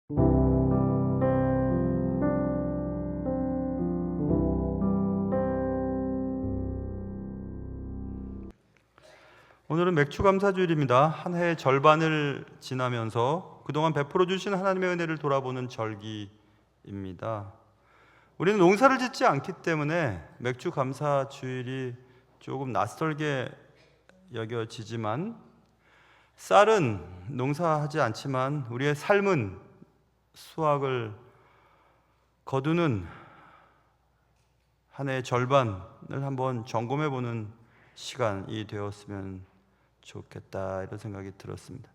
오늘은 맥추감사주일입니다. 한 해의 절반을 지나면서 그동안 베풀어 주신 하나님의 은혜를 돌아보는 절기입니다. 우리는 농사를 짓지 않기 때문에 맥추감사주일이 조금 낯설게 여겨지지만, 쌀은 농사하지 않지만 우리의 삶은 수확을 거두는 한 해의 절반을 한번 점검해 보는 시간이 되었으면 좋겠다, 이런 생각이 들었습니다.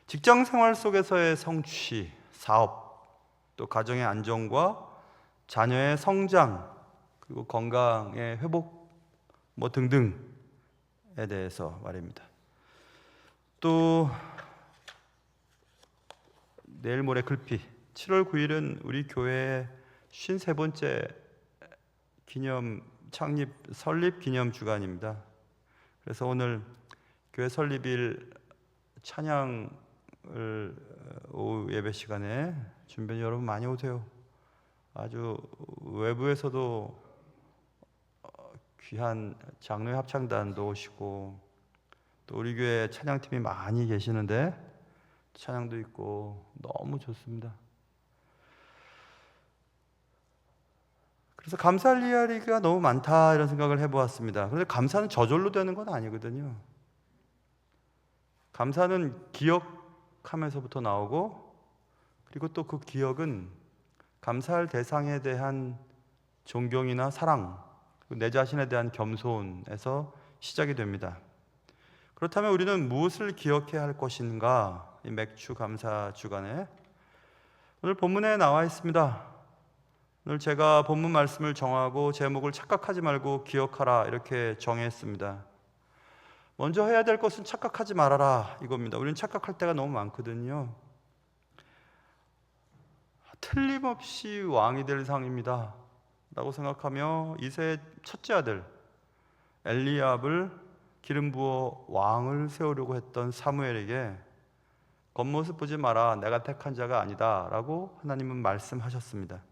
직장 생활 속에서의 성취, 사업, 또 가정의 안정과 자녀의 성장, 그리고 건강의 회복 등등에 대해서 말입니다. 또 내일 모레 글피 7월 9일은 우리 교회의 53번째 창립 설립 기념 주간입니다. 그래서 오늘 교회 설립일 찬양을 오후 예배 시간에 준비해, 여러분 많이 오세요. 아주 외부에서도 귀한 장로의 합창단도 오시고, 또 우리 교회 찬양팀이 많이 계시는데 찬양도 있고 너무 좋습니다. 그래서 감사할 이야기가 너무 많다, 이런 생각을 해보았습니다. 그런데 감사는 저절로 되는 건 아니거든요. 감사는 기억하면서부터 나오고, 그리고 또 그 기억은 감사할 대상에 대한 존경이나 사랑, 내 자신에 대한 겸손에서 시작이 됩니다. 그렇다면 우리는 무엇을 기억해야 할 것인가? 이 맥추 감사 주간에 오늘 본문에 나와 있습니다. 오늘 제가 본문 말씀을 정하고 제목을 착각하지 말고 기억하라, 이렇게 정했습니다. 먼저 해야 될 것은 착각하지 말아라, 이겁니다. 우리는 착각할 때가 너무 많거든요. 틀림없이 왕이 될 상입니다 라고 생각하며 이새의 첫째 아들 엘리압을 기름 부어 왕을 세우려고 했던 사무엘에게 겉모습 보지 마라, 내가 택한 자가 아니다 라고 하나님은 말씀하셨습니다.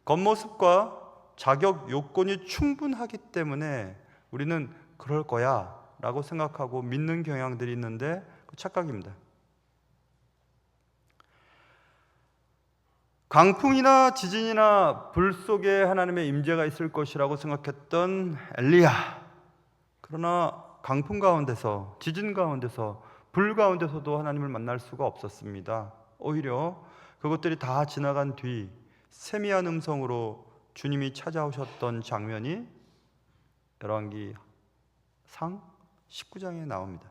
겉모습과 자격 요건이 충분하기 때문에 우리는 그럴 거야 라고 생각하고 믿는 경향들이 있는데, 그 착각입니다. 강풍이나 지진이나 불 속에 하나님의 임재가 있을 것이라고 생각했던 엘리야, 그러나 강풍 가운데서, 지진 가운데서, 불 가운데서도 하나님을 만날 수가 없었습니다. 오히려 그것들이 다 지나간 뒤 세미한 음성으로 주님이 찾아오셨던 장면이 열왕기상 19장에 나옵니다.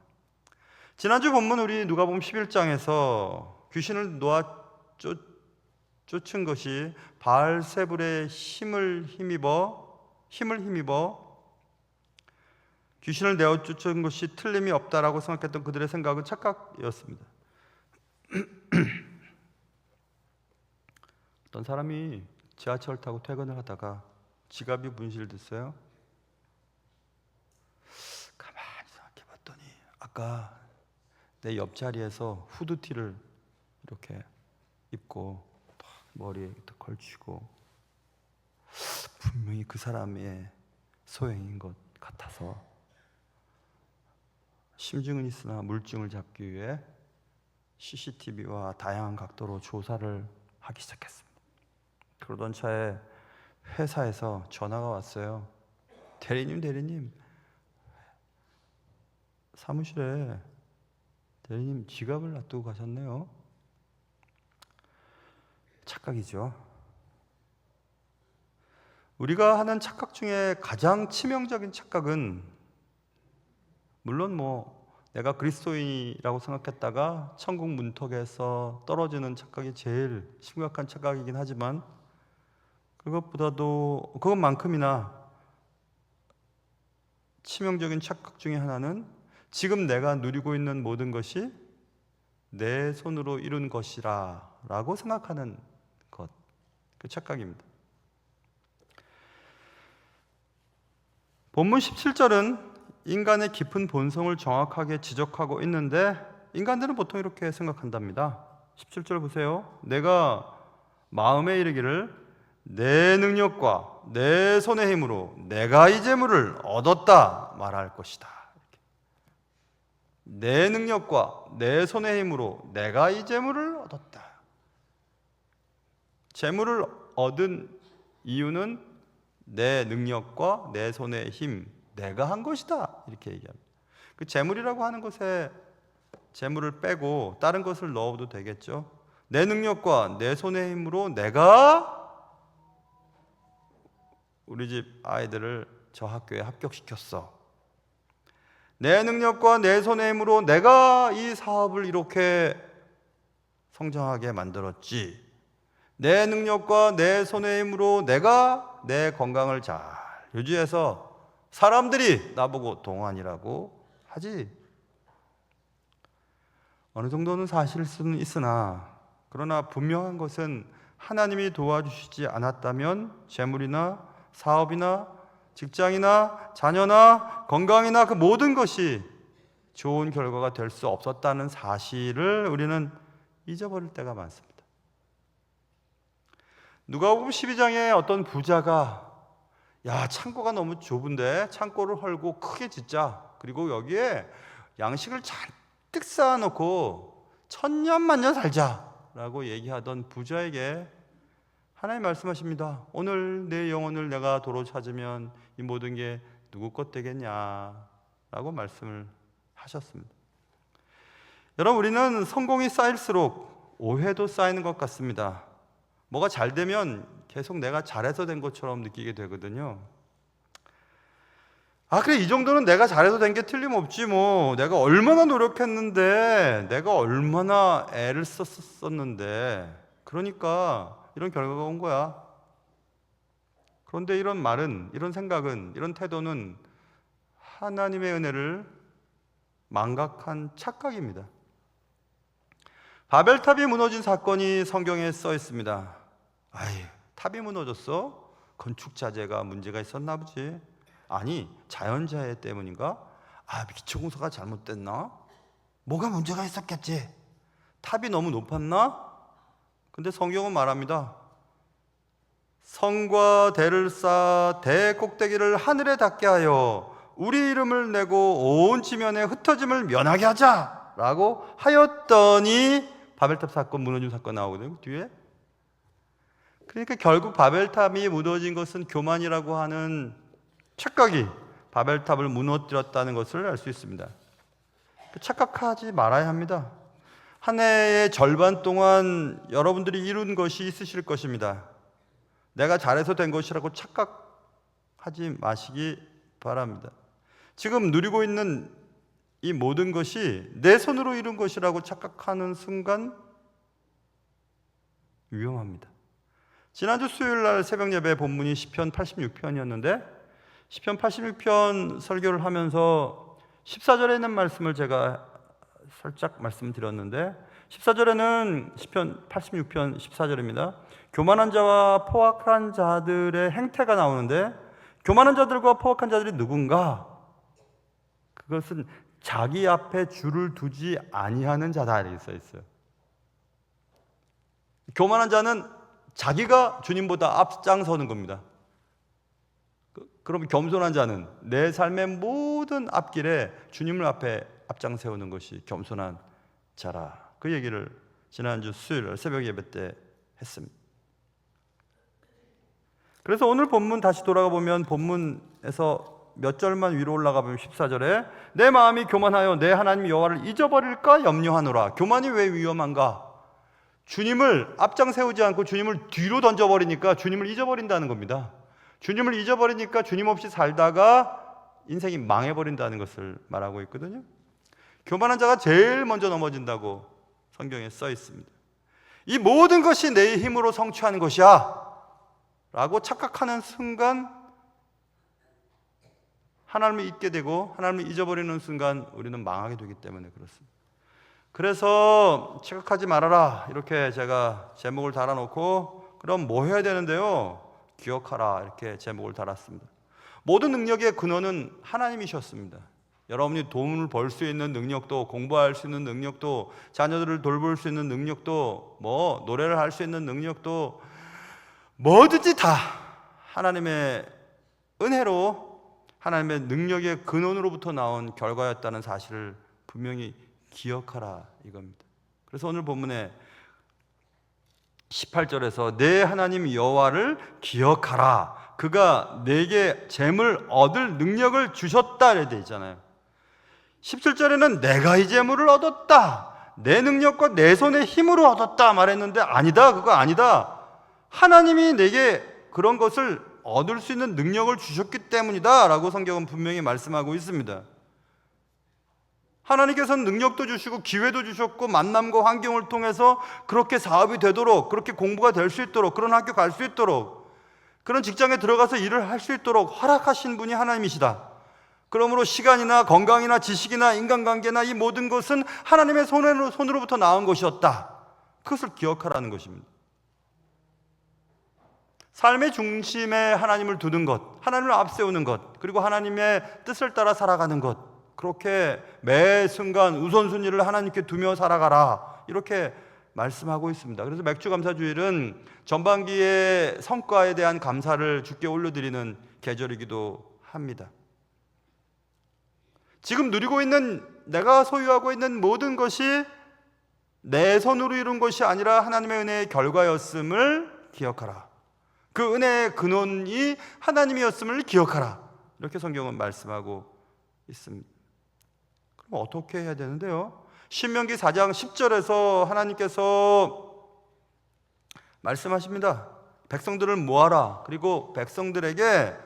지난주 본문 우리 누가복음 11장에서 귀신을 놓아 쫓은 것이 바알세불의 힘을 힘입어 귀신을 내어 쫓은 것이 틀림이 없다라고 생각했던 그들의 생각은 착각이었습니다. 어떤 사람이 지하철 타고 퇴근을 하다가 지갑이 분실됐어요. 가만히 생각해 봤더니 아까 내 옆자리에서 후드티를 이렇게 입고 머리에 걸치고 분명히 그 사람의 소행인 것 같아서 심증은 있으나 물증을 잡기 위해 CCTV와 다양한 각도로 조사를 하기 시작했습니다. 그러던 차에 회사에서 전화가 왔어요. 대리님, 사무실에 대리님 지갑을 놔두고 가셨네요. 착각이죠. 우리가 하는 착각 중에 가장 치명적인 착각은, 물론 내가 그리스도인이라고 생각했다가 천국 문턱에서 떨어지는 착각이 제일 심각한 착각이긴 하지만, 그것만큼이나 치명적인 착각 중에 하나는 지금 내가 누리고 있는 모든 것이 내 손으로 이룬 것이라 라고 생각하는 것, 그 착각입니다. 본문 17절은 인간의 깊은 본성을 정확하게 지적하고 있는데, 인간들은 보통 이렇게 생각한답니다. 17절 보세요. 내가 마음에 이르기를 내 능력과 내 손의 힘으로 내가 이 재물을 얻었다 말할 것이다. 내 능력과 내 손의 힘으로 내가 이 재물을 얻었다. 재물을 얻은 이유는 내 능력과 내 손의 힘, 내가 한 것이다. 이렇게 얘기합니다. 그 재물이라고 하는 것에 재물을 빼고 다른 것을 넣어도 되겠죠. 내 능력과 내 손의 힘으로 내가 우리 집 아이들을 저 학교에 합격시켰어. 내 능력과 내 손의 힘으로 내가 이 사업을 이렇게 성장하게 만들었지. 내 능력과 내 손의 힘으로 내가 내 건강을 잘 유지해서 사람들이 나보고 동안이라고 하지. 어느 정도는 사실일 수는 있으나 그러나 분명한 것은 하나님이 도와주시지 않았다면 재물이나 사업이나 직장이나 자녀나 건강이나 그 모든 것이 좋은 결과가 될 수 없었다는 사실을 우리는 잊어버릴 때가 많습니다. 누가복음 12장에 어떤 부자가 야, 창고가 너무 좁은데 창고를 헐고 크게 짓자. 그리고 여기에 양식을 잔뜩 쌓아놓고 천년만년 살자라고 얘기하던 부자에게 하나님 말씀하십니다. 오늘 내 영혼을 내가 도로 찾으면 이 모든 게 누구 것 되겠냐라고 말씀을 하셨습니다. 여러분, 우리는 성공이 쌓일수록 오해도 쌓이는 것 같습니다. 뭐가 잘 되면 계속 내가 잘해서 된 것처럼 느끼게 되거든요. 아, 그래, 이 정도는 내가 잘해서 된 게 틀림없지 뭐. 내가 얼마나 노력했는데, 내가 얼마나 애를 썼었는데, 그러니까 이런 결과가 온 거야. 그런데 이런 말은, 이런 생각은, 이런 태도는 하나님의 은혜를 망각한 착각입니다. 바벨탑이 무너진 사건이 성경에 써 있습니다. 아이, 탑이 무너졌어? 건축 자재가 문제가 있었나 보지. 아니, 자연재해 때문인가? 아, 기초공사가 잘못됐나? 뭐가 문제가 있었겠지. 탑이 너무 높았나? 근데 성경은 말합니다. 성과 대를 쌓아 대 꼭대기를 하늘에 닿게 하여 우리 이름을 내고 온 지면에 흩어짐을 면하게 하자라고 하였더니 바벨탑 사건, 무너짐 사건 나오거든요, 뒤에. 그러니까 결국 바벨탑이 무너진 것은 교만이라고 하는 착각이 바벨탑을 무너뜨렸다는 것을 알 수 있습니다. 착각하지 말아야 합니다. 한 해의 절반 동안 여러분들이 이룬 것이 있으실 것입니다. 내가 잘해서 된 것이라고 착각하지 마시기 바랍니다. 지금 누리고 있는 이 모든 것이 내 손으로 이룬 것이라고 착각하는 순간 위험합니다. 지난주 수요일 날 새벽 예배 본문이 시편 86편이었는데 시편 86편 설교를 하면서 14절에 있는 말씀을 제가 살짝 말씀드렸는데 14절에는 시편 86편 14절입니다. 교만한 자와 포악한 자들의 행태가 나오는데 교만한 자들과 포악한 자들이 누군가? 그것은 자기 앞에 줄을 두지 아니하는 자다 이렇게 써 있어요. 교만한 자는 자기가 주님보다 앞장서는 겁니다. 그럼 겸손한 자는 내 삶의 모든 앞길에 주님을 앞에 앞장 세우는 것이 겸손한 자라. 그 얘기를 지난주 수요일 새벽 예배 때 했습니다. 그래서 오늘 본문 다시 돌아가 보면 본문에서 몇 절만 위로 올라가 보면 14절에 내 마음이 교만하여 내 하나님 여호와를 잊어버릴까 염려하노라. 교만이 왜 위험한가? 주님을 앞장 세우지 않고 주님을 뒤로 던져버리니까 주님을 잊어버린다는 겁니다. 주님을 잊어버리니까 주님 없이 살다가 인생이 망해버린다는 것을 말하고 있거든요. 교만한 자가 제일 먼저 넘어진다고 성경에 써 있습니다. 이 모든 것이 내 힘으로 성취하는 것이야 라고 착각하는 순간 하나님을 잊게 되고 하나님을 잊어버리는 순간 우리는 망하게 되기 때문에 그렇습니다. 그래서 착각하지 말아라 이렇게 제가 제목을 달아놓고 그럼 뭐 해야 되는데요? 기억하라 이렇게 제목을 달았습니다. 모든 능력의 근원은 하나님이셨습니다. 여러분이 돈을 벌 수 있는 능력도, 공부할 수 있는 능력도, 자녀들을 돌볼 수 있는 능력도, 뭐 노래를 할 수 있는 능력도 뭐든지 다 하나님의 은혜로, 하나님의 능력의 근원으로부터 나온 결과였다는 사실을 분명히 기억하라 이겁니다. 그래서 오늘 본문에 18절에서 내 하나님 여호와를 기억하라, 그가 내게 재물 얻을 능력을 주셨다 이렇게 되어 있잖아요. 17절에는 내가 이 재물을 얻었다, 내 능력과 내 손의 힘으로 얻었다 말했는데 아니다, 그거 아니다. 하나님이 내게 그런 것을 얻을 수 있는 능력을 주셨기 때문이다 라고 성경은 분명히 말씀하고 있습니다. 하나님께서는 능력도 주시고 기회도 주셨고 만남과 환경을 통해서 그렇게 사업이 되도록, 그렇게 공부가 될 수 있도록, 그런 학교 갈 수 있도록, 그런 직장에 들어가서 일을 할 수 있도록 허락하신 분이 하나님이시다. 그러므로 시간이나 건강이나 지식이나 인간관계나 이 모든 것은 하나님의 손으로부터 나온 것이었다. 그것을 기억하라는 것입니다. 삶의 중심에 하나님을 두는 것, 하나님을 앞세우는 것, 그리고 하나님의 뜻을 따라 살아가는 것, 그렇게 매 순간 우선순위를 하나님께 두며 살아가라 이렇게 말씀하고 있습니다. 그래서 맥주감사주일은 전반기의 성과에 대한 감사를 주께 올려드리는 계절이기도 합니다. 지금 누리고 있는, 내가 소유하고 있는 모든 것이 내 손으로 이룬 것이 아니라 하나님의 은혜의 결과였음을 기억하라. 그 은혜의 근원이 하나님이었음을 기억하라. 이렇게 성경은 말씀하고 있습니다. 그럼 어떻게 해야 되는데요? 신명기 4장 10절에서 하나님께서 말씀하십니다. 백성들을 모아라. 그리고 백성들에게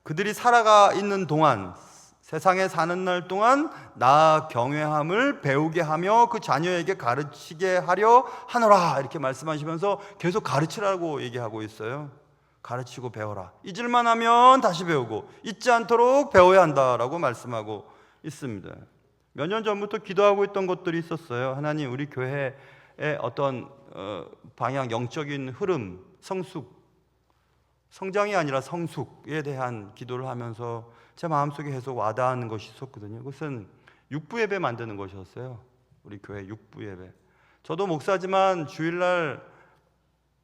그들이 살아가 있는 동안, 세상에 사는 날 동안 나 경외함을 배우게 하며 그 자녀에게 가르치게 하려 하노라 이렇게 말씀하시면서 계속 가르치라고 얘기하고 있어요. 가르치고 배워라. 잊을만 하면 다시 배우고 잊지 않도록 배워야 한다라고 말씀하고 있습니다. 몇 년 전부터 기도하고 있던 것들이 있었어요. 하나님, 우리 교회의 어떤 방향, 영적인 흐름, 성숙, 성장이 아니라 성숙에 대한 기도를 하면서 제 마음속에 계속 와닿는 것이 있었거든요. 그것은 육부 예배 만드는 것이었어요. 우리 교회 육부 예배. 저도 목사지만 주일날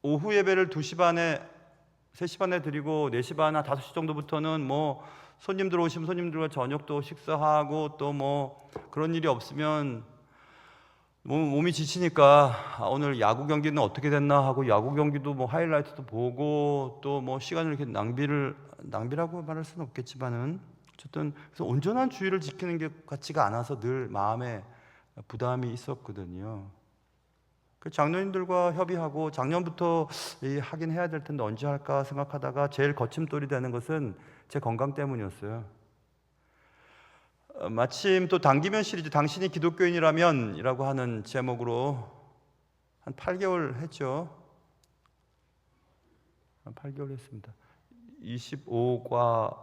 오후 예배를 2시 반에 3시 반에 드리고 4시 반, 5시 정도부터는 뭐 손님들 오시면 손님들과 저녁도 식사하고 또 뭐 그런 일이 없으면 몸이 지치니까 오늘 야구 경기는 어떻게 됐나 하고 야구 경기도 뭐 하이라이트도 보고 또 뭐 시간을 이렇게 낭비라고 말할 수는 없겠지만은 어쨌든 그래서 온전한 주의를 지키는 게 같지가 않아서 늘 마음에 부담이 있었거든요. 그 장로님들과 협의하고 작년부터 하긴 해야 될 텐데 언제 할까 생각하다가 제일 거침돌이 되는 것은 제 건강 때문이었어요. 마침 또 당기면 시리즈 당신이 기독교인이라면 이라고 하는 제목으로 한 8개월 했죠. 한 8개월 했습니다. 25과를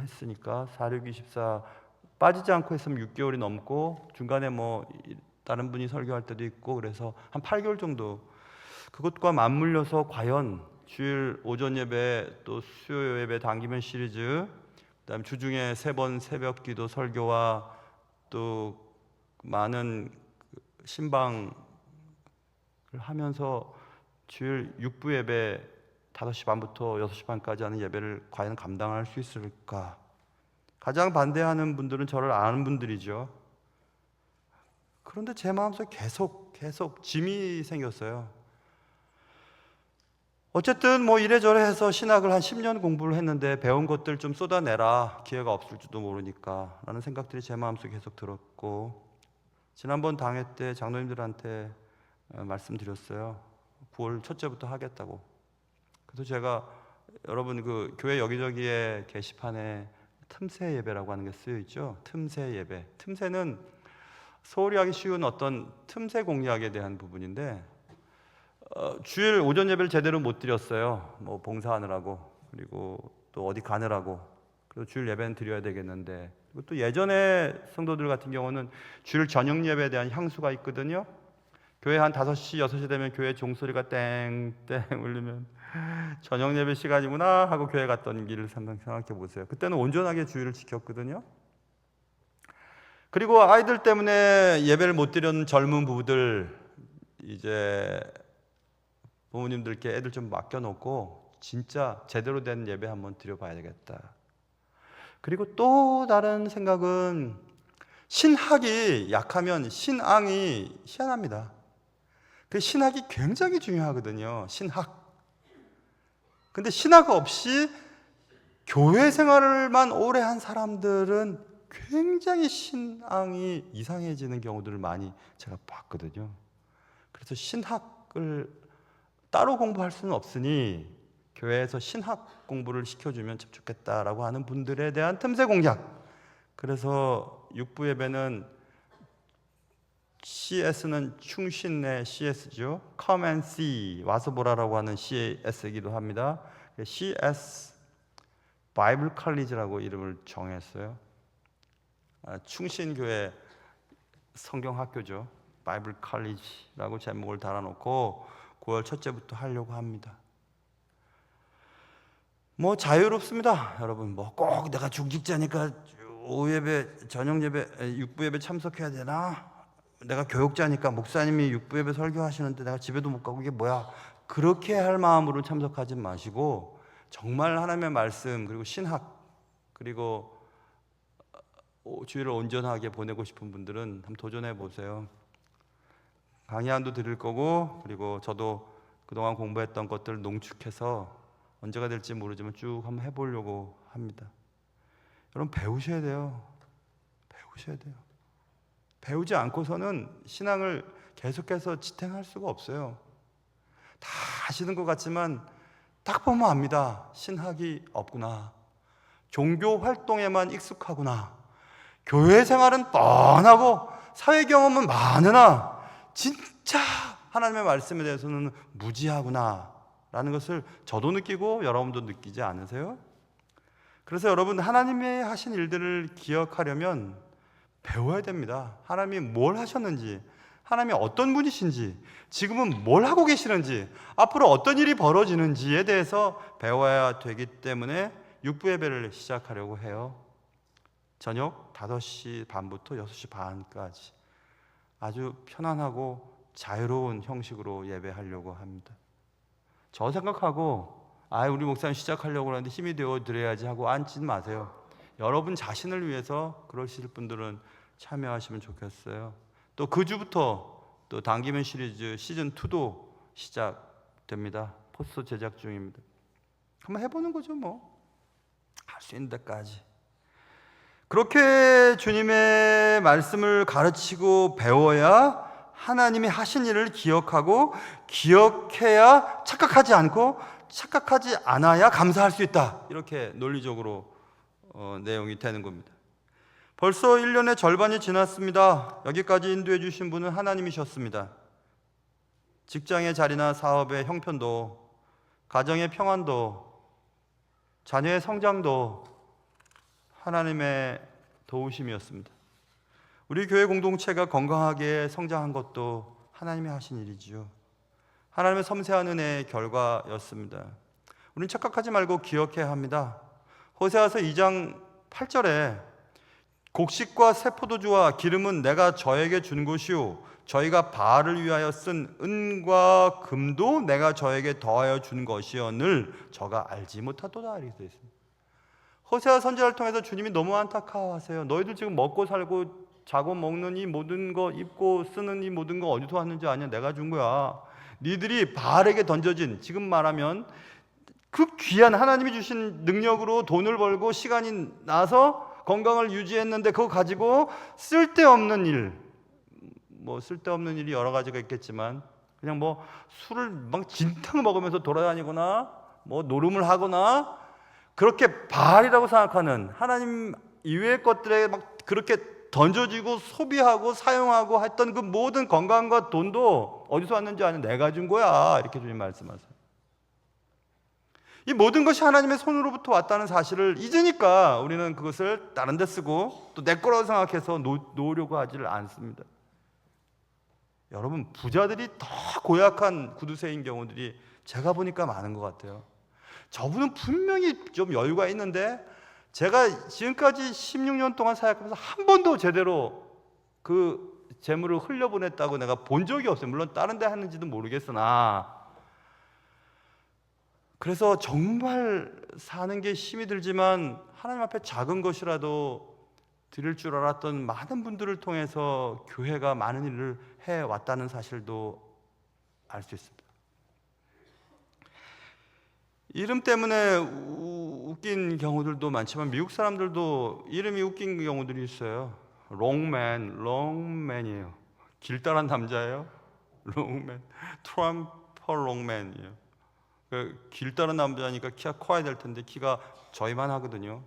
했으니까 46, 24 빠지지 않고 했으면 6개월이 넘고 중간에 뭐 다른 분이 설교할 때도 있고 그래서 한 8개월 정도 그것과 맞물려서 과연 주일 오전 예배 또 수요 예배 당기면 시리즈 그다음에 주중에 3번 새벽 기도 설교와 또 많은 신방을 하면서 주일 6부 예배 5시 반부터 6시 반까지 하는 예배를 과연 감당할 수 있을까? 가장 반대하는 분들은 저를 아는 분들이죠. 그런데 제 마음속에 계속 짐이 생겼어요. 어쨌든 뭐 이래저래 해서 신학을 한 10년 공부를 했는데 배운 것들 좀 쏟아내라, 기회가 없을지도 모르니까 라는 생각들이 제 마음속에 계속 들었고, 지난번 당회 때 장로님들한테 말씀드렸어요. 9월 첫째부터 하겠다고. 그래서 제가 여러분 그 교회 여기저기에 게시판에 틈새 예배라고 하는 게 쓰여 있죠. 틈새 예배. 틈새는 소홀히 하기 쉬운 어떤 틈새 공략에 대한 부분인데 주일 오전 예배를 제대로 못 드렸어요. 뭐 봉사하느라고, 그리고 또 어디 가느라고. 그리고 주일 예배는 드려야 되겠는데, 그리고 또 예전에 성도들 같은 경우는 주일 저녁 예배에 대한 향수가 있거든요. 교회 한 5시, 6시 되면 교회 종소리가 땡땡 울리면 저녁 예배 시간이구나 하고 교회 갔던 길을 생각해 보세요. 그때는 온전하게 주일을 지켰거든요. 그리고 아이들 때문에 예배를 못 드리는 젊은 부부들, 이제 부모님들께 애들 좀 맡겨놓고 진짜 제대로 된 예배 한번 드려봐야 되겠다. 그리고 또 다른 생각은, 신학이 약하면 신앙이 희한합니다. 그 신학이 굉장히 중요하거든요. 신학. 근데 신학 없이 교회 생활만 오래 한 사람들은 굉장히 신앙이 이상해지는 경우들을 많이 제가 봤거든요. 그래서 신학을 따로 공부할 수는 없으니 교회에서 신학 공부를 시켜주면 참 좋겠다라고 하는 분들에 대한 틈새 공략. 그래서 육부 예배는 CS는 충신의 CS죠. Come and see, 와서 보라라고 하는 CS이기도 합니다. CS 바이블 컬리지라고 이름을 정했어요. 충신교회 성경학교죠. 바이블 컬리지라고 제목을 달아놓고 9월 첫째부터 하려고 합니다. 뭐 자유롭습니다, 여러분. 뭐 꼭 내가 중직자니까 오후 예배, 저녁 예배, 육부 예배 참석해야 되나? 내가 교육자니까 목사님이 육부 예배 설교하시는데 내가 집에도 못 가고 이게 뭐야? 그렇게 할 마음으로 참석하지 마시고 정말 하나님의 말씀, 그리고 신학, 그리고 주일을 온전하게 보내고 싶은 분들은 한번 도전해 보세요. 강의안도 드릴 거고, 그리고 저도 그동안 공부했던 것들 농축해서 언제가 될지 모르지만 쭉 한번 해보려고 합니다. 여러분, 배우셔야 돼요. 배우셔야 돼요. 배우지 않고서는 신앙을 계속해서 지탱할 수가 없어요. 다 아시는 것 같지만 딱 보면 압니다. 신학이 없구나. 종교 활동에만 익숙하구나. 교회 생활은 뻔하고 사회 경험은 많으나 진짜 하나님의 말씀에 대해서는 무지하구나 라는 것을 저도 느끼고 여러분도 느끼지 않으세요? 그래서 여러분, 하나님이 하신 일들을 기억하려면 배워야 됩니다. 하나님이 뭘 하셨는지, 하나님이 어떤 분이신지, 지금은 뭘 하고 계시는지, 앞으로 어떤 일이 벌어지는지에 대해서 배워야 되기 때문에 육부 예배를 시작하려고 해요. 저녁 5시 반부터 6시 반까지 아주 편안하고 자유로운 형식으로 예배하려고 합니다. 저 생각하고 우리 목사님 시작하려고 하는데 힘이 되어 드려야지 하고 앉지 마세요. 여러분 자신을 위해서 그러실 분들은 참여하시면 좋겠어요. 또 그 주부터 또 당기면 시리즈 시즌2도 시작됩니다. 포스터 제작 중입니다. 한번 해보는 거죠, 뭐. 할 수 있는 데까지. 그렇게 주님의 말씀을 가르치고 배워야 하나님이 하신 일을 기억하고, 기억해야 착각하지 않고, 착각하지 않아야 감사할 수 있다. 이렇게 논리적으로 내용이 되는 겁니다. 벌써 1년의 절반이 지났습니다. 여기까지 인도해 주신 분은 하나님이셨습니다. 직장의 자리나 사업의 형편도, 가정의 평안도, 자녀의 성장도 하나님의 도우심이었습니다. 우리 교회 공동체가 건강하게 성장한 것도 하나님이 하신 일이지요. 하나님의 섬세한 은혜의 결과였습니다. 우리는 착각하지 말고 기억해야 합니다. 호세아서 2장 8절에 곡식과 새 포도주와 기름은 내가 저에게 준 것이요 저희가 바알을 위하여 쓴 은과 금도 내가 저에게 더하여 준 것이오늘 저가 알지 못하도다 이렇게 되어 있습니다. 호세아 선지자를 통해서 주님이 너무 안타까워하세요. 너희들 지금 먹고 살고 자고 먹는 이 모든 거, 입고 쓰는 이 모든 거 어디서 왔는지 아냐? 내가 준 거야. 니들이 바알에게 던져진, 지금 말하면 그 귀한 하나님이 주신 능력으로 돈을 벌고 시간이 나서 건강을 유지했는데 그거 가지고 쓸데없는 일, 뭐 쓸데없는 일이 여러 가지가 있겠지만 그냥 뭐 술을 막 진탕 먹으면서 돌아다니거나 뭐 노름을 하거나 그렇게 바알이라고 생각하는 하나님 이외의 것들에 막 그렇게 던져지고 소비하고 사용하고 했던 그 모든 건강과 돈도 어디서 왔는지 아냐? 내가 준 거야. 이렇게 주님 말씀하세요. 이 모든 것이 하나님의 손으로부터 왔다는 사실을 잊으니까 우리는 그것을 다른 데 쓰고 또 내 거라고 생각해서 놓으려고 하지를 않습니다. 여러분, 부자들이 더 고약한 구두쇠인 경우들이 제가 보니까 많은 것 같아요. 저분은 분명히 좀 여유가 있는데 제가 지금까지 16년 동안 사역하면서 한 번도 제대로 그 재물을 흘려보냈다고 내가 본 적이 없어요. 물론 다른 데 하는지도 모르겠으나. 그래서 정말 사는 게 힘이 들지만 하나님 앞에 작은 것이라도 드릴 줄 알았던 많은 분들을 통해서 교회가 많은 일을 해왔다는 사실도 알 수 있습니다. 이름 때문에 웃긴 경우들도 많지만 미국 사람들도 이름이 웃긴 경우들이 있어요. 롱맨이에요. 길다란 남자예요. 롱맨, 트럼퍼 롱맨이에요. 길다란 남자니까 키가 커야 될 텐데 키가 저희만 하거든요.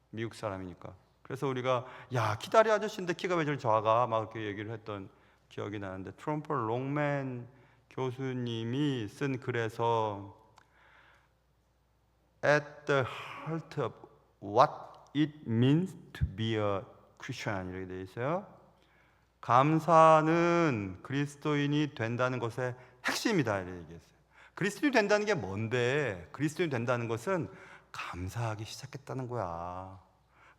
미국 사람이니까. 그래서 우리가 야, 키다리 아저씨인데 키가 왜 저리 작아? 막 이렇게 얘기를 했던 기억이 나는데, 트럼퍼 롱맨 교수님이 쓴 글에서 At the heart of what it means to be a Christian 이렇게 되어 있어요. 감사는 그리스도인이 된다는 것의 핵심이다 이렇게 얘기했어요. 그리스도인이 된다는 게 뭔데? 그리스도인이 된다는 것은 감사하기 시작했다는 거야.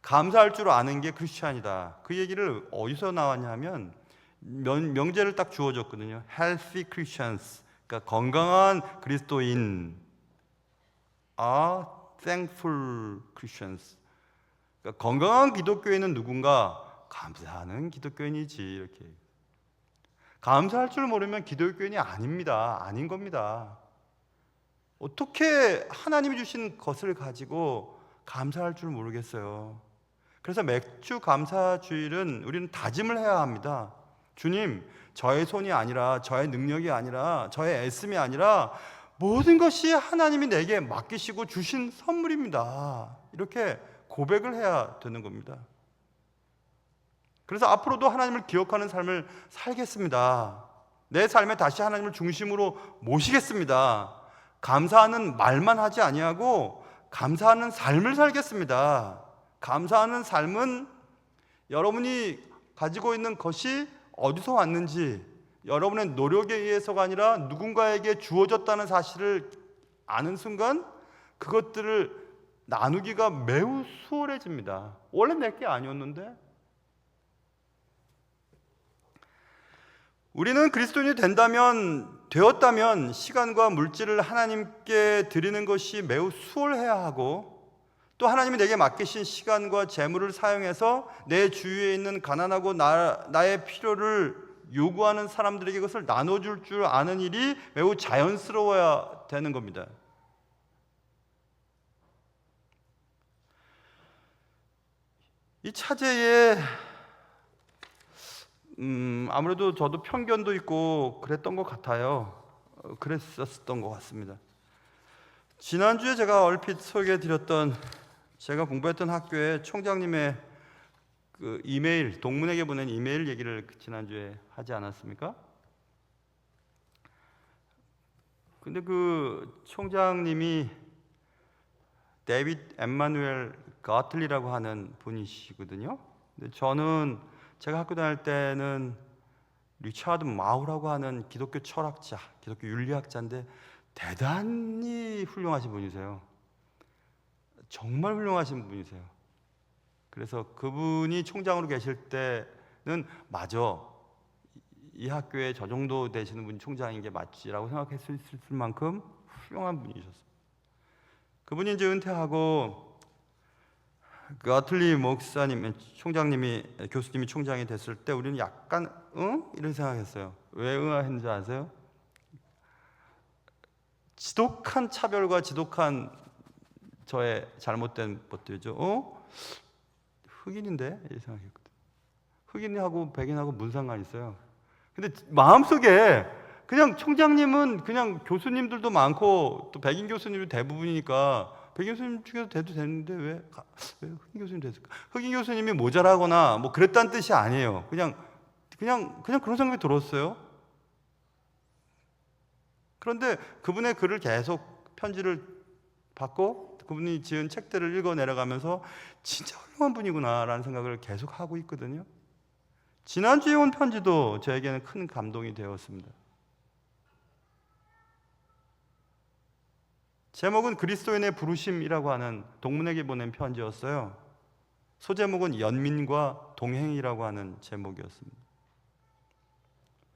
감사할 줄 아는 게 크리스찬이다. 그 얘기를 어디서 나왔냐면 명제를 딱 주어줬거든요. Healthy Christians, 그러니까 건강한 그리스도인, are thankful Christians. 그러니까 건강한 기독교인은 누군가? 감사하는 기독교인이지. 이렇게. 감사할 줄 모르면 기독교인이 아닙니다. 아닌 겁니다. 어떻게 하나님이 주신 것을 가지고 감사할 줄 모르겠어요. 그래서 맥주 감사주일은 우리는 다짐을 해야 합니다. 주님, 저의 손이 아니라, 저의 능력이 아니라, 저의 애씀이 아니라 모든 것이 하나님이 내게 맡기시고 주신 선물입니다. 이렇게 고백을 해야 되는 겁니다. 그래서 앞으로도 하나님을 기억하는 삶을 살겠습니다. 내 삶에 다시 하나님을 중심으로 모시겠습니다. 감사하는 말만 하지 아니하고 감사하는 삶을 살겠습니다. 감사하는 삶은 여러분이 가지고 있는 것이 어디서 왔는지, 여러분의 노력에 의해서가 아니라 누군가에게 주어졌다는 사실을 아는 순간 그것들을 나누기가 매우 수월해집니다. 원래 내게 아니었는데. 우리는 그리스도인이 되었다면 시간과 물질을 하나님께 드리는 것이 매우 수월해야 하고, 또 하나님이 내게 맡기신 시간과 재물을 사용해서 내 주위에 있는 가난하고 나의 필요를 요구하는 사람들에게 그것을 나눠줄 줄 아는 일이 매우 자연스러워야 되는 겁니다. 이 차제에 아무래도 저도 편견도 있고 그랬던 것 같아요. 그랬었던 것 같습니다. 지난주에 제가 얼핏 소개해드렸던 제가 공부했던 학교의 총장님의 그 이메일, 동문에게 보낸 이메일 얘기를 지난주에 하지 않았습니까? 근데 그 총장님이 데이비드 엠마누엘 가틀리라고 하는 분이시거든요. 근데 저는 제가 학교 다닐 때는 리차드 마우라고 하는 기독교 철학자, 기독교 윤리학자인데 대단히 훌륭하신 분이세요. 정말 훌륭하신 분이세요. 그래서 그분이 총장으로 계실 때는 맞아, 이 학교에 저 정도 되시는 분이 총장인 게 맞지라고 생각했을 만큼 훌륭한 분이셨어요. 그분이 이제 은퇴하고 가틀리 목사님, 교수님이 총장이 됐을 때 우리는 약간 이런 생각했어요. 왜 했는지 아세요? 지독한 차별과 지독한 저의 잘못된 것들이죠. 흑인인데? 이렇게 생각했거든요. 흑인하고 백인하고 무슨 상관이 있어요? 근데 마음속에 그냥 총장님은 그냥 교수님들도 많고 또 백인 교수님도 대부분이니까 백인 교수님 중에서 돼도 되는데 왜 흑인 교수님 됐을까? 흑인 교수님이 모자라거나 뭐 그랬다는 뜻이 아니에요. 그냥 그런 생각이 들었어요. 그런데 그분의 글을 계속 편지를 받고 그분이 지은 책들을 읽어 내려가면서 진짜 훌륭한 분이구나라는 생각을 계속 하고 있거든요. 지난주에 온 편지도 저에게는 큰 감동이 되었습니다. 제목은 그리스도인의 부르심이라고 하는 동문에게 보낸 편지였어요. 소제목은 연민과 동행이라고 하는 제목이었습니다.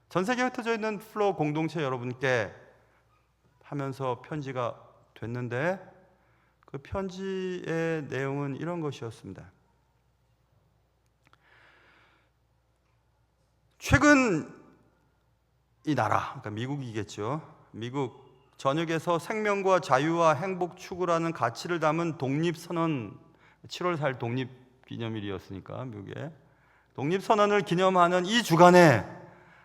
전 세계에 흩어져 있는 플로어 공동체 여러분께 하면서 편지가 됐는데 그 편지의 내용은 이런 것이었습니다. 최근 이 나라, 그러니까 미국이겠죠. 미국 전역에서 생명과 자유와 행복 추구라는 가치를 담은 독립선언, 7월 4일 독립기념일이었으니까 미국에 독립선언을 기념하는 이 주간에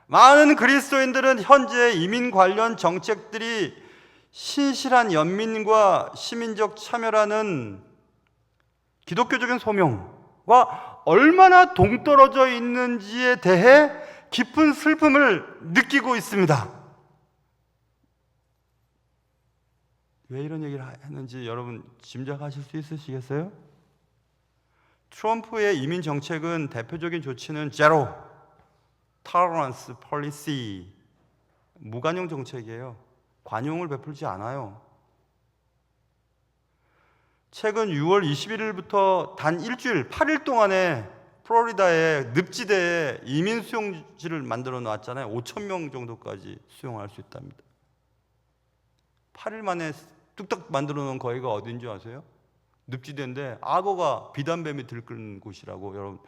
많은 그리스도인들은 현재 이민 관련 정책들이 신실한 연민과 시민적 참여라는 기독교적인 소명과 얼마나 동떨어져 있는지에 대해 깊은 슬픔을 느끼고 있습니다. 왜 이런 얘기를 했는지 여러분 짐작하실 수 있으시겠어요? 트럼프의 이민 정책은 대표적인 조치는 제로 톨러런스 폴리시, 무관용 정책이에요. 관용을 베풀지 않아요. 최근 6월 21일부터 단 일주일 8일 동안에 플로리다의 늪지대에 이민 수용지를 만들어 놨잖아요. 5천 명 정도까지 수용할 수 있답니다. 8일 만에 뚝딱 만들어 놓은 거기가 어딘지 아세요? 늪지대인데 악어가 비단뱀이 들끓는 곳이라고 여러분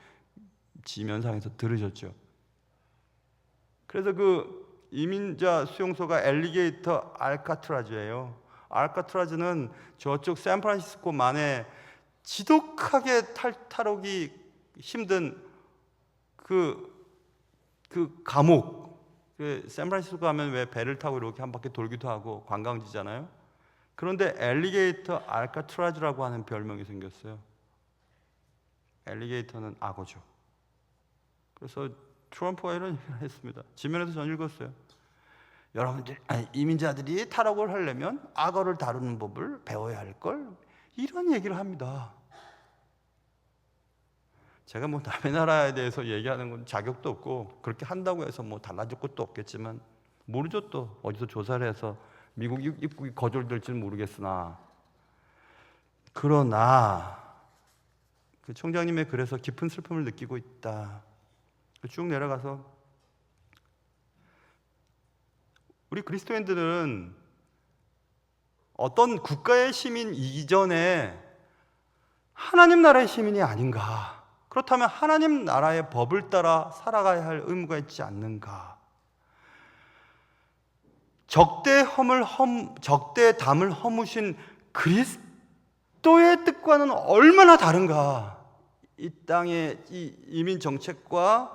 지면상에서 들으셨죠? 그래서 그 이민자 수용소가 엘리게이터 알카트라즈예요. 알카트라즈는 저쪽 샌프란시스코만에 지독하게 탈옥이 힘든 그 감옥. 샌프란시스코 가면 왜 배를 타고 이렇게 한 바퀴 돌기도 하고 관광지잖아요. 그런데 엘리게이터 알카트라즈라고 하는 별명이 생겼어요. 엘리게이터는 악어죠. 그래서 트럼프가 이런 얘기를 했습니다. 지면에서 전 읽었어요. 여러분들 이민자들이 탈옥을 하려면 악어를 다루는 법을 배워야 할걸, 이런 얘기를 합니다. 제가 뭐 남의 나라에 대해서 얘기하는 건 자격도 없고 그렇게 한다고 해서 뭐 달라질 것도 없겠지만 모르죠. 또 어디서 조사를 해서 미국 입국이 거절될지는 모르겠으나, 그러나 그 총장님의 글에서 깊은 슬픔을 느끼고 있다. 쭉 내려가서 우리 그리스도인들은 어떤 국가의 시민 이전에 하나님 나라의 시민이 아닌가? 그렇다면 하나님 나라의 법을 따라 살아가야 할 의무가 있지 않는가? 적대담을 허무신 그리스도의 뜻과는 얼마나 다른가? 이 땅의 이 이민 정책과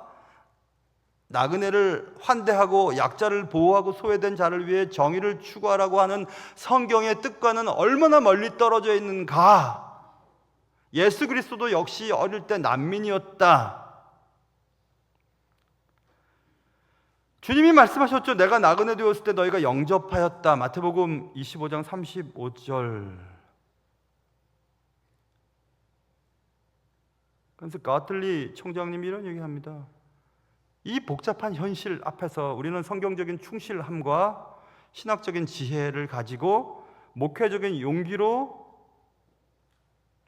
나그네를 환대하고 약자를 보호하고 소외된 자를 위해 정의를 추구하라고 하는 성경의 뜻과는 얼마나 멀리 떨어져 있는가? 예수 그리스도도 역시 어릴 때 난민이었다. 주님이 말씀하셨죠. 내가 나그네 되었을 때 너희가 영접하였다. 마태복음 25장 35절. 그래서 가틀리 총장님이 이런 얘기합니다. 이 복잡한 현실 앞에서 우리는 성경적인 충실함과 신학적인 지혜를 가지고 목회적인 용기로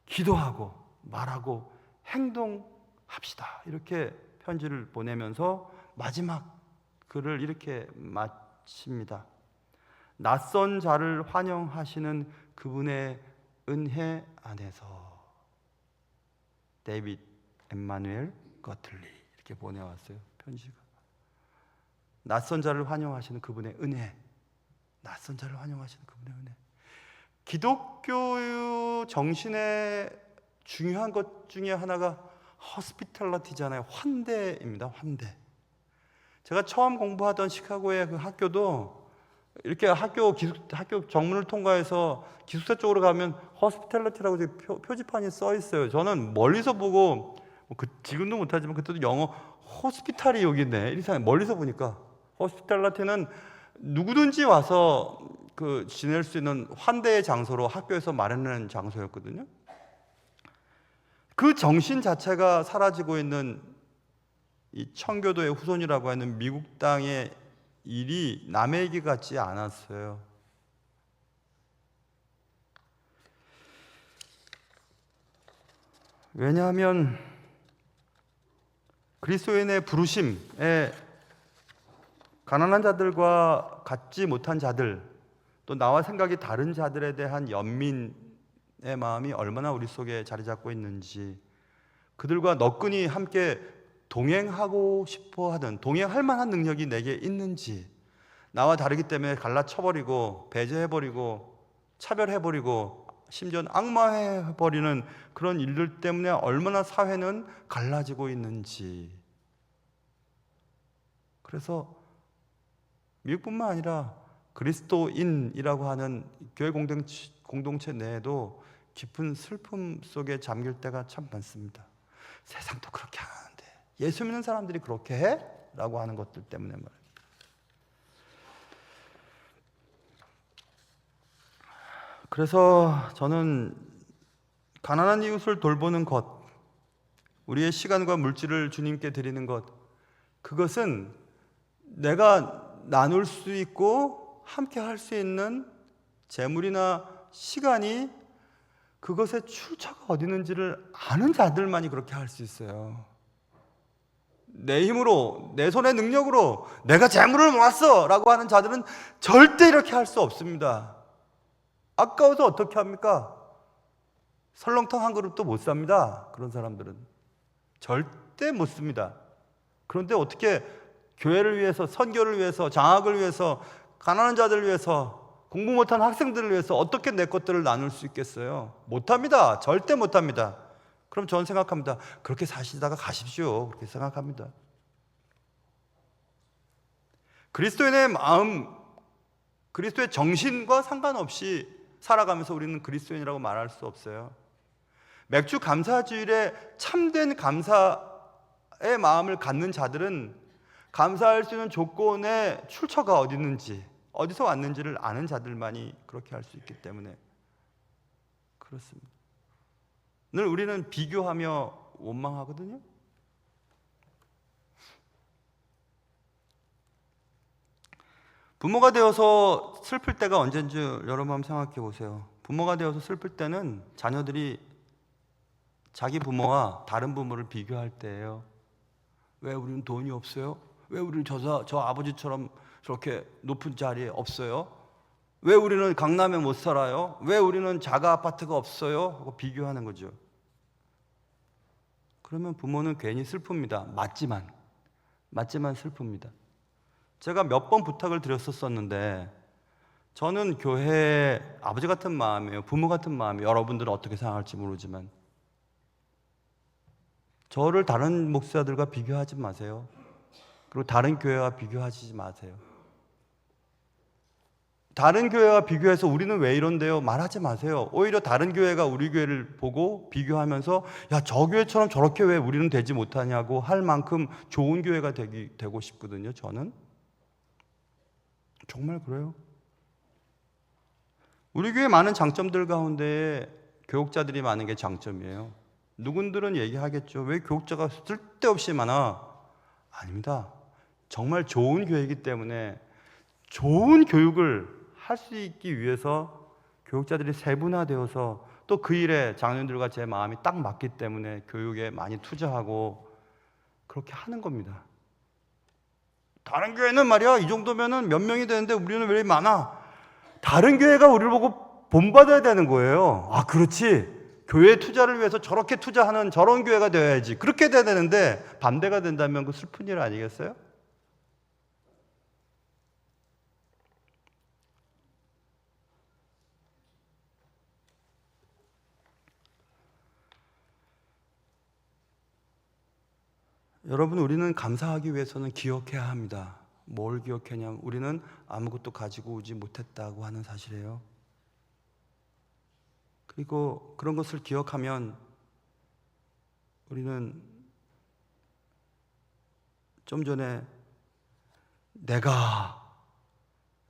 기도하고 말하고 행동합시다. 이렇게 편지를 보내면서 마지막 글을 이렇게 마칩니다. 낯선 자를 환영하시는 그분의 은혜 안에서. 데이빗 엠마누엘 거틀리 이렇게 보내왔어요. 편지가. 낯선 자를 환영하시는 그분의 은혜. 낯선 자를 환영하시는 그분의 은혜. 기독교 정신의 중요한 것 중에 하나가 hospitality잖아요. 환대입니다. 환대. 제가 처음 공부하던 시카고의 그 학교도 이렇게 학교 정문을 통과해서 기숙사 쪽으로 가면 hospitality라고 표지판이 써 있어요. 저는 멀리서 보고 지금도 못하지만 그때도 영어 호스피탈이 여기 있네. 이상해. 멀리서 보니까 호스피탈리티는 누구든지 와서 지낼 수 있는 환대의 장소로 학교에서 마련하는 장소였거든요. 그 정신 자체가 사라지고 있는 이 청교도의 후손이라고 하는 미국 땅의 일이 남의 얘기 같지 않았어요. 왜냐하면 그리스도인의 부르심에 가난한 자들과 갖지 못한 자들, 또 나와 생각이 다른 자들에 대한 연민의 마음이 얼마나 우리 속에 자리 잡고 있는지, 그들과 너끈히 함께 동행하고 싶어 하는, 동행할 만한 능력이 내게 있는지, 나와 다르기 때문에 갈라쳐버리고 배제해버리고 차별해버리고 심지어는 악마해버리는 그런 일들 때문에 얼마나 사회는 갈라지고 있는지. 그래서 미국뿐만 아니라 그리스도인이라고 하는 교회 공동체 내에도 깊은 슬픔 속에 잠길 때가 참 많습니다. 세상도 그렇게 하는데 예수 믿는 사람들이 그렇게 해? 라고 하는 것들 때문에 말이에요. 그래서 저는 가난한 이웃을 돌보는 것, 우리의 시간과 물질을 주님께 드리는 것, 그것은 내가 나눌 수 있고 함께 할 수 있는 재물이나 시간이 그것의 출처가 어디 있는지를 아는 자들만이 그렇게 할 수 있어요. 내 힘으로, 내 손의 능력으로 내가 재물을 모았어 라고 하는 자들은 절대 이렇게 할 수 없습니다. 아까워서 어떻게 합니까? 설렁탕 한 그릇도 못 삽니다. 그런 사람들은 절대 못 씁니다. 그런데 어떻게 교회를 위해서, 선교를 위해서, 장학을 위해서, 가난한 자들을 위해서, 공부 못한 학생들을 위해서 어떻게 내 것들을 나눌 수 있겠어요? 못합니다. 절대 못합니다. 그럼 저는 생각합니다. 그렇게 사시다가 가십시오. 그렇게 생각합니다. 그리스도인의 마음, 그리스도의 정신과 상관없이 살아가면서 우리는 그리스도인이라고 말할 수 없어요. 맥주 감사주일에 참된 감사의 마음을 갖는 자들은 감사할 수 있는 조건의 출처가 어디 있는지, 어디서 왔는지를 아는 자들만이 그렇게 할 수 있기 때문에 그렇습니다. 늘 우리는 비교하며 원망하거든요. 부모가 되어서 슬플 때가 언제인 줄 여러분 한번 생각해 보세요. 부모가 되어서 슬플 때는 자녀들이 자기 부모와 다른 부모를 비교할 때예요. 왜 우리는 돈이 없어요? 왜 우리는 저 아버지처럼 저렇게 높은 자리에 없어요? 왜 우리는 강남에 못 살아요? 왜 우리는 자가 아파트가 없어요? 하고 비교하는 거죠. 그러면 부모는 괜히 슬픕니다. 맞지만 슬픕니다. 제가 몇 번 부탁을 드렸었는데 저는 교회에 아버지 같은 마음이에요. 부모 같은 마음이에요. 여러분들은 어떻게 생각할지 모르지만 저를 다른 목사들과 비교하지 마세요. 그리고 다른 교회와 비교하지 마세요. 다른 교회와 비교해서 우리는 왜 이런데요? 말하지 마세요. 오히려 다른 교회가 우리 교회를 보고 비교하면서 야, 저 교회처럼 저렇게 왜 우리는 되지 못하냐고 할 만큼 좋은 교회가 되고 싶거든요. 저는 정말 그래요. 우리 교회 많은 장점들 가운데 교육자들이 많은 게 장점이에요. 누군들은 얘기하겠죠. 왜 교육자가 쓸데없이 많아? 아닙니다. 정말 좋은 교회이기 때문에 좋은 교육을 할 수 있기 위해서 교육자들이 세분화되어서 또 그 일에 장로님들과 제 마음이 딱 맞기 때문에 교육에 많이 투자하고 그렇게 하는 겁니다. 다른 교회는 말이야 이 정도면은 몇 명이 되는데 우리는 왜 이렇게 많아? 다른 교회가 우리를 보고 본받아야 되는 거예요. 아, 그렇지. 교회 투자를 위해서 저렇게 투자하는 저런 교회가 되어야지. 그렇게 돼야 되는데 반대가 된다면 그 슬픈 일 아니겠어요? 여러분, 우리는 감사하기 위해서는 기억해야 합니다. 뭘 기억하냐면 우리는 아무것도 가지고 오지 못했다고 하는 사실이에요. 그리고 그런 것을 기억하면 우리는 좀 전에 내가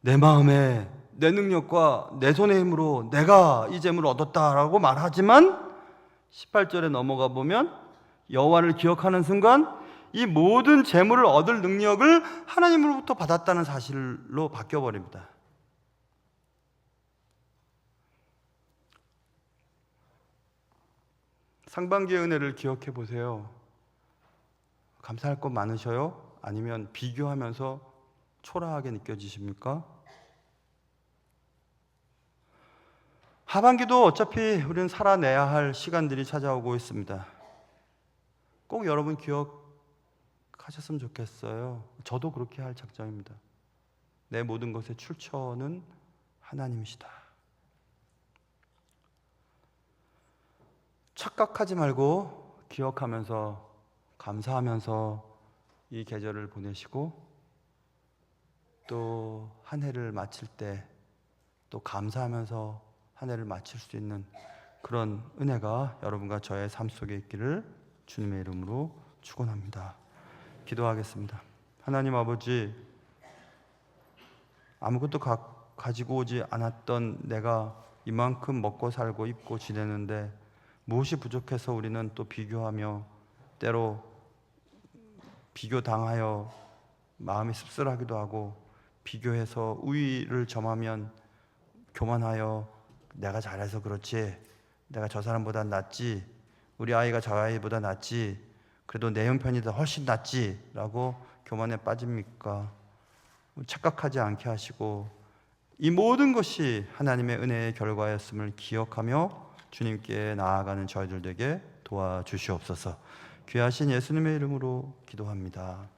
내 마음에 내 능력과 내 손의 힘으로 내가 이 재물을 얻었다라고 말하지만 18절에 넘어가 보면 여호와를 기억하는 순간 이 모든 재물을 얻을 능력을 하나님으로부터 받았다는 사실로 바뀌어버립니다. 상반기의 은혜를 기억해 보세요. 감사할 것 많으셔요? 아니면 비교하면서 초라하게 느껴지십니까? 하반기도 어차피 우리는 살아내야 할 시간들이 찾아오고 있습니다. 꼭 여러분 기억하셨으면 좋겠어요. 저도 그렇게 할 작정입니다. 내 모든 것의 출처는 하나님이시다. 착각하지 말고 기억하면서 감사하면서 이 계절을 보내시고 또 한 해를 마칠 때 또 감사하면서 한 해를 마칠 수 있는 그런 은혜가 여러분과 저의 삶 속에 있기를 주님의 이름으로 축원합니다. 기도하겠습니다. 하나님 아버지, 아무것도 가지고 오지 않았던 내가 이만큼 먹고 살고 입고 지내는데 무엇이 부족해서 우리는 또 비교하며 때로 비교당하여 마음이 씁쓸하기도 하고 비교해서 우위를 점하면 교만하여 내가 잘해서 그렇지, 내가 저 사람보다 낫지, 우리 아이가 저 아이보다 낫지, 그래도 내 형편이 더 훨씬 낫지 라고 교만에 빠집니까? 착각하지 않게 하시고 이 모든 것이 하나님의 은혜의 결과였음을 기억하며 주님께 나아가는 저희들 되게 도와주시옵소서. 귀하신 예수님의 이름으로 기도합니다.